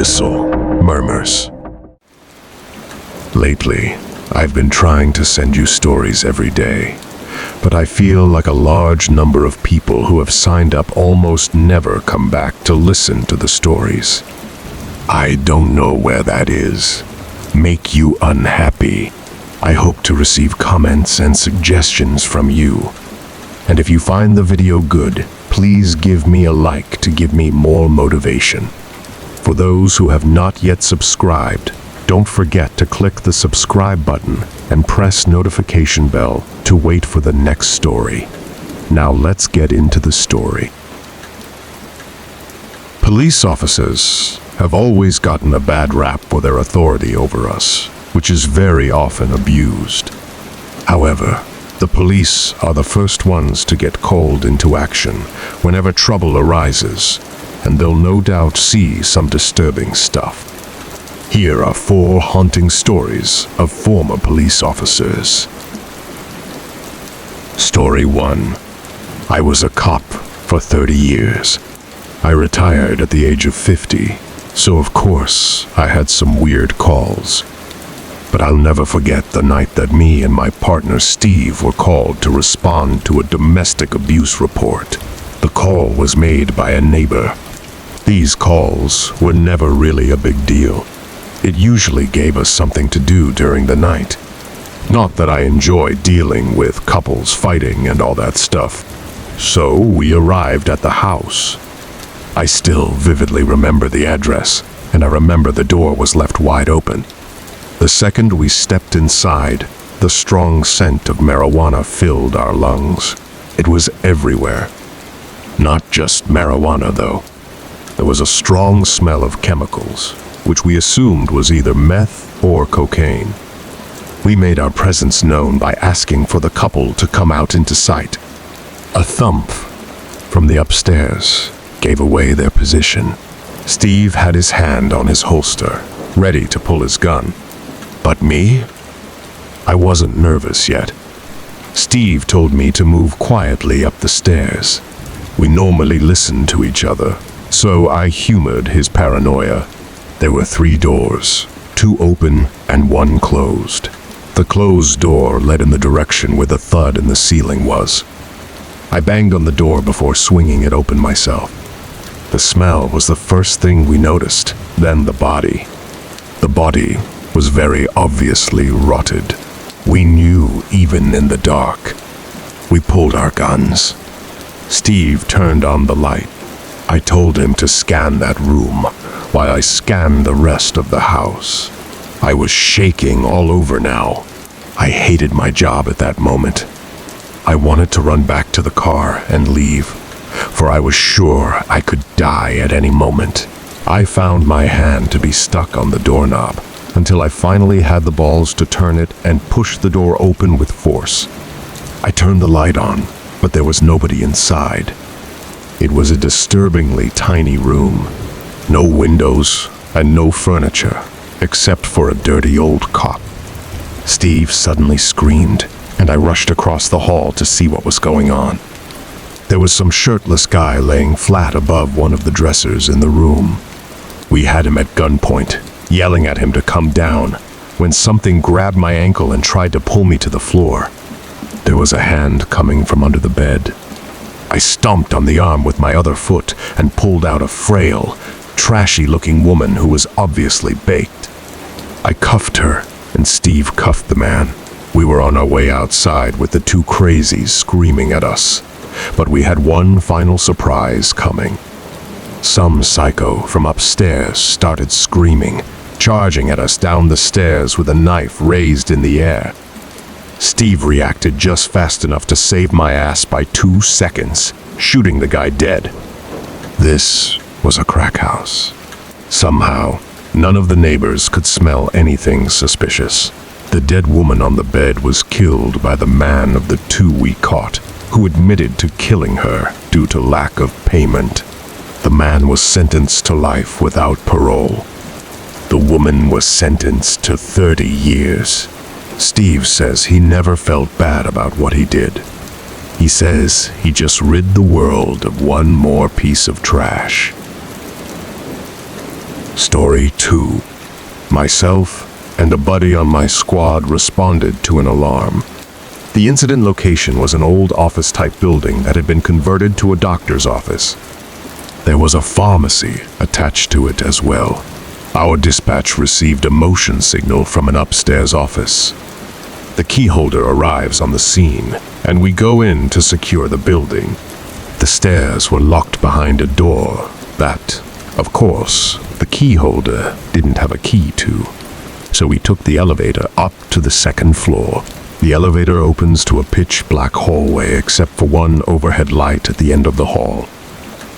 Abyssal Murmurs. Lately, I've been trying to send you stories every day, but I feel like a large number of people who have signed up almost never come back to listen to the stories. I don't know where that is. Make you unhappy. I hope to receive comments and suggestions from you. And if you find the video good, please give me a like to give me more motivation. For those who have not yet subscribed, don't forget to click the subscribe button and press notification bell to wait for the next story. Now let's get into the story. Police officers have always gotten a bad rap for their authority over us, which is very often abused. However, the police are the first ones to get called into action whenever trouble arises, and they'll no doubt see some disturbing stuff. Here are 4 haunting stories of former police officers. Story 1. I was a cop for 30 years. I retired at the age of 50, so of course I had some weird calls. But I'll never forget the night that me and my partner Steve were called to respond to a domestic abuse report. The call was made by a neighbor. These calls were never really a big deal. It usually gave us something to do during the night. Not that I enjoy dealing with couples fighting and all that stuff. So we arrived at the house. I still vividly remember the address, and I remember the door was left wide open. The second we stepped inside, the strong scent of marijuana filled our lungs. It was everywhere. Not just marijuana, though. There was a strong smell of chemicals, which we assumed was either meth or cocaine. We made our presence known by asking for the couple to come out into sight. A thump from the upstairs gave away their position. Steve had his hand on his holster, ready to pull his gun. But me? I wasn't nervous yet. Steve told me to move quietly up the stairs. We normally listened to each other, so I humored his paranoia. There were 3 doors, 2 open and 1 closed. The closed door led in the direction where the thud in the ceiling was. I banged on the door before swinging it open myself. The smell was the first thing we noticed, then the body. The body was very obviously rotted. We knew even in the dark. We pulled our guns. Steve turned on the light. I told him to scan that room while I scanned the rest of the house. I was shaking all over now. I hated my job at that moment. I wanted to run back to the car and leave, for I was sure I could die at any moment. I found my hand to be stuck on the doorknob until I finally had the balls to turn it and push the door open with force. I turned the light on, but there was nobody inside. It was a disturbingly tiny room. No windows and no furniture, except for a dirty old cot. Steve suddenly screamed, and I rushed across the hall to see what was going on. There was some shirtless guy laying flat above one of the dressers in the room. We had him at gunpoint, yelling at him to come down, when something grabbed my ankle and tried to pull me to the floor. There was a hand coming from under the bed. I stomped on the arm with my other foot and pulled out a frail, trashy-looking woman who was obviously baked. I cuffed her, and Steve cuffed the man. We were on our way outside with the 2 crazies screaming at us, but we had one final surprise coming. Some psycho from upstairs started screaming, charging at us down the stairs with a knife raised in the air. Steve reacted just fast enough to save my ass by 2 seconds, shooting the guy dead. This was a crack house. Somehow, none of the neighbors could smell anything suspicious. The dead woman on the bed was killed by the man of the 2 we caught, who admitted to killing her due to lack of payment. The man was sentenced to life without parole. The woman was sentenced to 30 years. Steve says he never felt bad about what he did. He says he just rid the world of one more piece of trash. Story 2. Myself and a buddy on my squad responded to an alarm. The incident location was an old office-type building that had been converted to a doctor's office. There was a pharmacy attached to it as well. Our dispatch received a motion signal from an upstairs office. The key holder arrives on the scene, and we go in to secure the building. The stairs were locked behind a door that, of course, the key holder didn't have a key to. So we took the elevator up to the second floor. The elevator opens to a pitch-black hallway except for one overhead light at the end of the hall.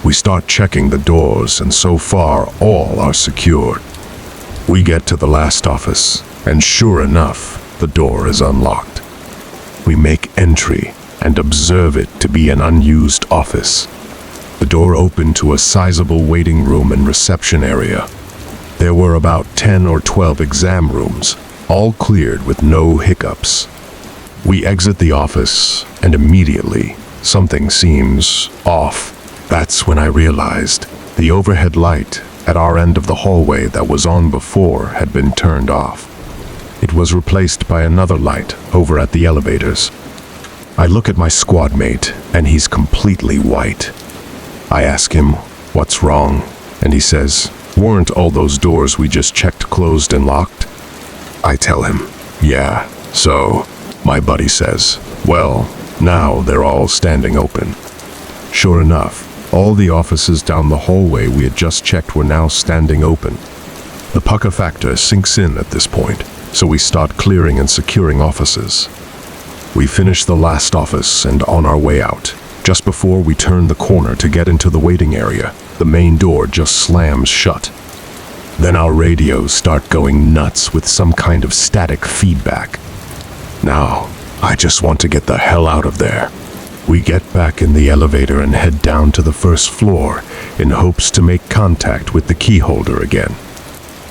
We start checking the doors, and so far all are secured. We get to the last office, and sure enough, the door is unlocked. We make entry and observe it to be an unused office. The door opened to a sizable waiting room and reception area. There were about 10 or 12 exam rooms, all cleared with no hiccups. We exit the office, and immediately, something seems off. That's when I realized the overhead light at our end of the hallway that was on before had been turned off. It was replaced by another light over at the elevators. I look at my squad mate, and he's completely white. I ask him, "What's wrong?" And he says, "Weren't all those doors we just checked closed and locked?" I tell him, "Yeah, so." My buddy says, "Well, now they're all standing open." Sure enough, all the offices down the hallway we had just checked were now standing open. The pucker factor sinks in at this point, so we start clearing and securing offices. We finish the last office and on our way out. Just before we turn the corner to get into the waiting area, the main door just slams shut. Then our radios start going nuts with some kind of static feedback. Now, I just want to get the hell out of there. We get back in the elevator and head down to the first floor in hopes to make contact with the key holder again.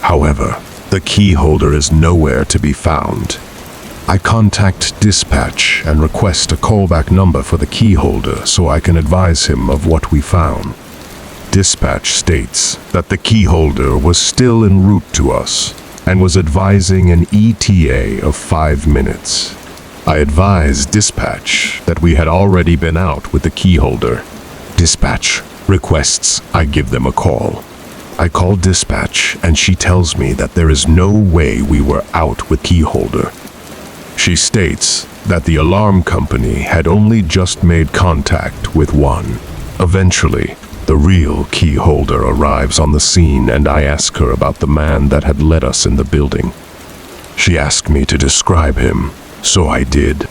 However, the key holder is nowhere to be found. I contact dispatch and request a callback number for the key holder so I can advise him of what we found. Dispatch states that the key holder was still en route to us and was advising an ETA of 5 minutes. I advised dispatch that we had already been out with the key holder. Dispatch requests I give them a call. I call dispatch and she tells me that there is no way we were out with key holder. She states that the alarm company had only just made contact with one. Eventually, the real key holder arrives on the scene and I ask her about the man that had led us in the building. She asked me to describe him, so I did.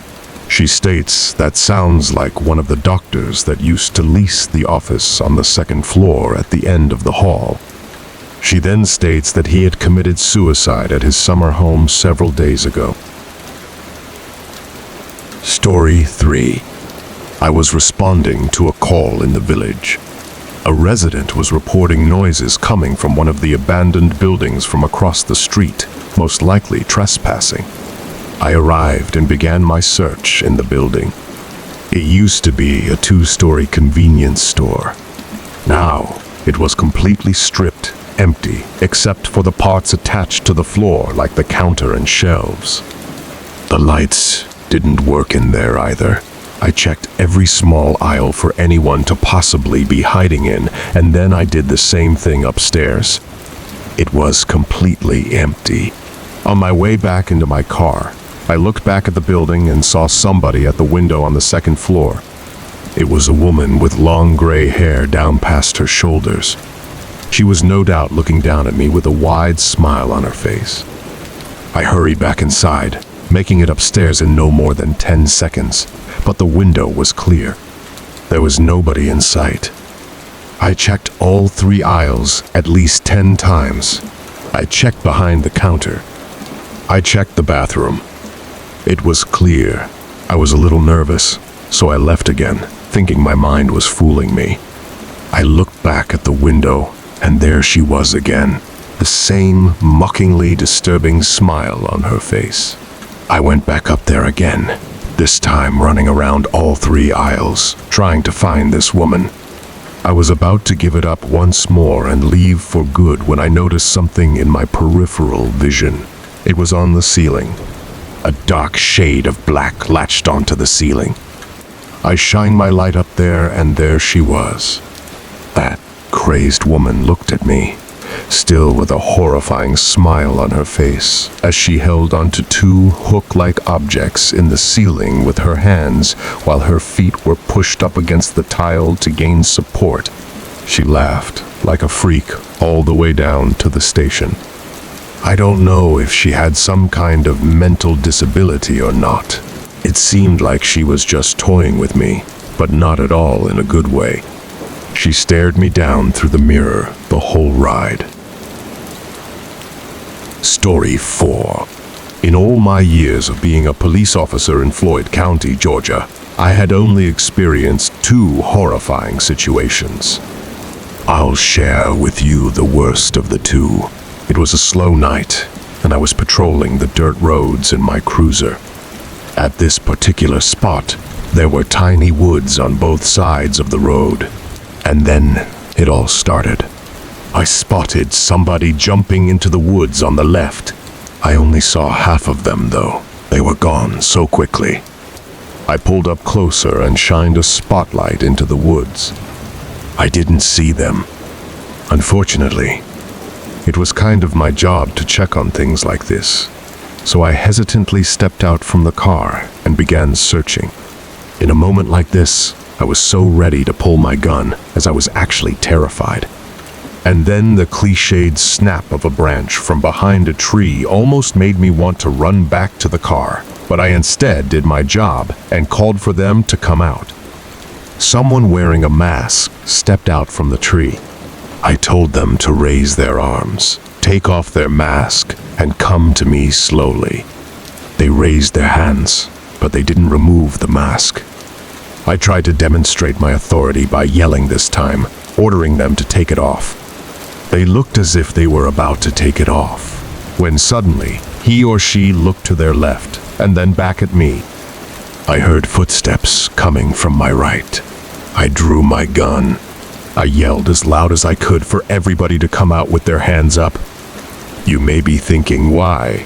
She states that sounds like one of the doctors that used to lease the office on the second floor at the end of the hall. She then states that he had committed suicide at his summer home several days ago. Story 3. I was responding to a call in the village. A resident was reporting noises coming from one of the abandoned buildings from across the street, most likely trespassing. I arrived and began my search in the building. It used to be a 2-story convenience store. Now, it was completely stripped, empty, except for the parts attached to the floor like the counter and shelves. The lights didn't work in there either. I checked every small aisle for anyone to possibly be hiding in, and then I did the same thing upstairs. It was completely empty. On my way back into my car, I looked back at the building and saw somebody at the window on the second floor. It was a woman with long gray hair down past her shoulders. She was no doubt looking down at me with a wide smile on her face. I hurried back inside, making it upstairs in no more than 10 seconds, but the window was clear. There was nobody in sight. I checked all 3 aisles at least 10 times. I checked behind the counter. I checked the bathroom. It was clear. I was a little nervous, so I left again, thinking my mind was fooling me. I looked back at the window, and there she was again, the same mockingly disturbing smile on her face. I went back up there again, this time running around all 3 aisles, trying to find this woman. I was about to give it up once more and leave for good when I noticed something in my peripheral vision. It was on the ceiling. A dark shade of black latched onto the ceiling. I shined my light up there, and there she was. That crazed woman looked at me, still with a horrifying smile on her face, as she held onto two hook-like objects in the ceiling with her hands while her feet were pushed up against the tile to gain support. She laughed like a freak all the way down to the station. I don't know if she had some kind of mental disability or not. It seemed like she was just toying with me, but not at all in a good way. She stared me down through the mirror the whole ride. Story 4. In all my years of being a police officer in Floyd County, Georgia, I had only experienced 2 horrifying situations. I'll share with you the worst of the 2. It was a slow night, and I was patrolling the dirt roads in my cruiser. At this particular spot, there were tiny woods on both sides of the road. And then it all started. I spotted somebody jumping into the woods on the left. I only saw half of them, though. They were gone so quickly. I pulled up closer and shined a spotlight into the woods. I didn't see them. Unfortunately, it was kind of my job to check on things like this, so I hesitantly stepped out from the car and began searching. In a moment like this, I was so ready to pull my gun, as I was actually terrified. And then the cliched snap of a branch from behind a tree almost made me want to run back to the car, but I instead did my job and called for them to come out. Someone wearing a mask stepped out from the tree. I told them to raise their arms, take off their mask, and come to me slowly. They raised their hands, but they didn't remove the mask. I tried to demonstrate my authority by yelling this time, ordering them to take it off. They looked as if they were about to take it off, when suddenly he or she looked to their left and then back at me. I heard footsteps coming from my right. I drew my gun. I yelled as loud as I could for everybody to come out with their hands up. You may be thinking, why?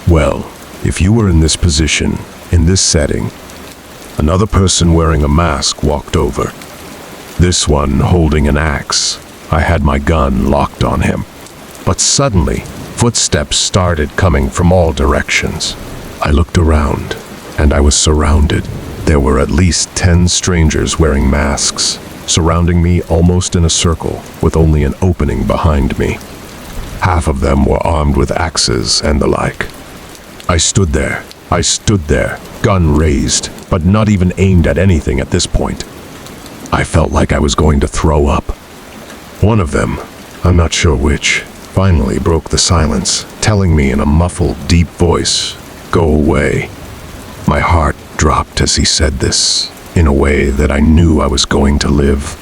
Well, if you were in this position, in this setting, another person wearing a mask walked over. This one holding an axe. I had my gun locked on him. But suddenly, footsteps started coming from all directions. I looked around, and I was surrounded. There were at least 10 strangers wearing masks, surrounding me almost in a circle, with only an opening behind me. Half of them were armed with axes and the like. I stood there, gun raised, but not even aimed at anything at this point. I felt like I was going to throw up. One of them, I'm not sure which, finally broke the silence, telling me in a muffled, deep voice, "Go away." My heart dropped as he said this, in a way that I knew I was going to live.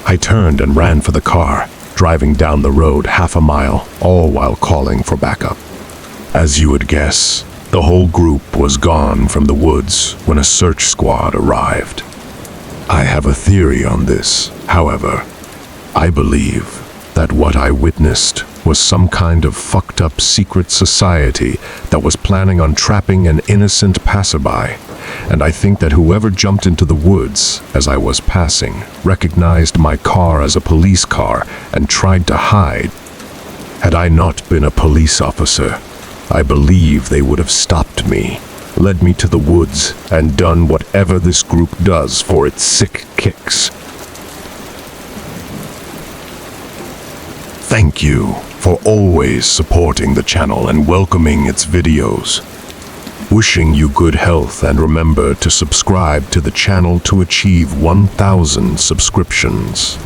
I turned and ran for the car, driving down the road half a mile, all while calling for backup. As you would guess, the whole group was gone from the woods when a search squad arrived. I have a theory on this, however. I believe that what I witnessed was some kind of fucked up secret society that was planning on trapping an innocent passerby, and I think that whoever jumped into the woods as I was passing recognized my car as a police car and tried to hide. Had I not been a police officer, I believe they would have stopped me, led me to the woods, and done whatever this group does for its sick kicks. Thank you for always supporting the channel and welcoming its videos. Wishing you good health, and remember to subscribe to the channel to achieve 1,000 subscriptions.